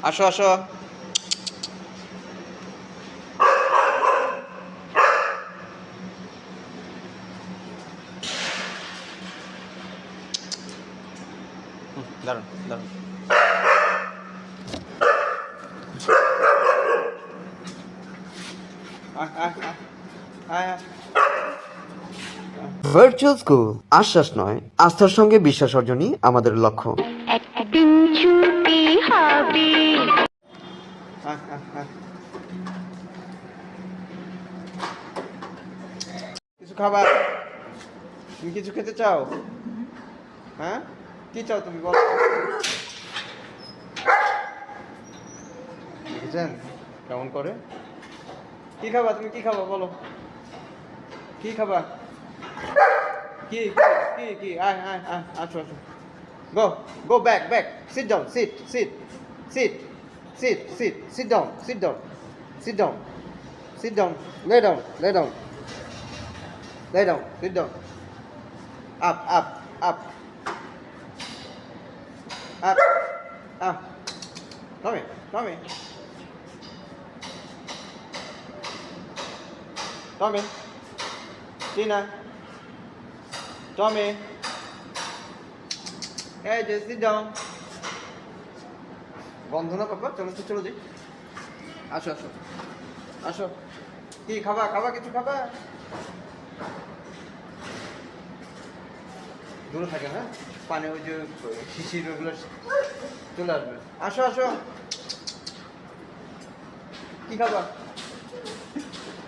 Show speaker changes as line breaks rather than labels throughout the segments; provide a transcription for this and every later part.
আসো আসো। দাঁড়ান দাঁড়ান। ভার্চুয়াল স্কুল, আশ্বাস নয়, আস্থার সঙ্গে বিশ্বাস অর্জনই আমাদের লক্ষ্য।
একদিন ছুটি হবে।
কিছু খাবার? তুমি কিছু খেতে চাও? হ্যাঁ, কি চাও তুমি বলো? দেখেছেন কেমন করে? কি খাবা তুমি? কি খাবা বলো? কি খাবা? কি কি কি? আয় আয় আয়, আসো আসো। Go, go back, back. Sit down, sit, sit, sit, sit, sit, sit down, sit down, sit down, sit down, lay down, lay down, lay down, sit down. Up, up, up, up, up. Tommy, Tommy, Tommy, Tina, Tommy. Hey, just sit down. বন্ধ না পাপা, চলো তো চলো যাই। আসো আসো আসো। কি খাবা? খাবা কিছু খাবা? দূরে থাকে না, পানি ওই যে শিশির ওগুলো চলে আসবে। আসো আসো। কি খাবা?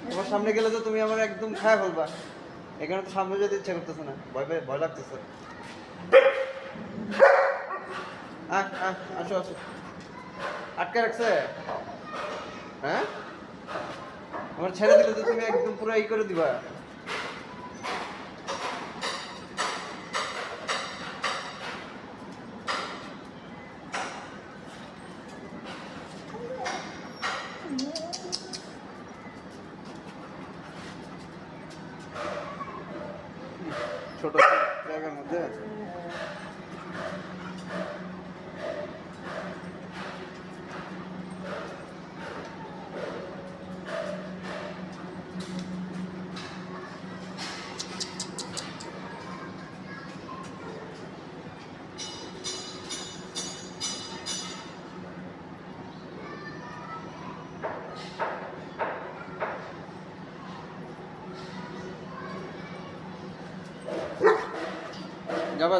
তোমার সামনে গেলে তো তুমি আমার একদম খায় ফেলবা। এখানে তো সামনে যেতে ইচ্ছা করতেছে না, ভয় ভয় লাগতেছে। আসো আসো। আটকে রাখছে? হ্যাঁ, আমার ছেড়ে দিলে তো তুমি একদম পুরো ই করে দিবা। ছোট জায়গার মধ্যে যাবা?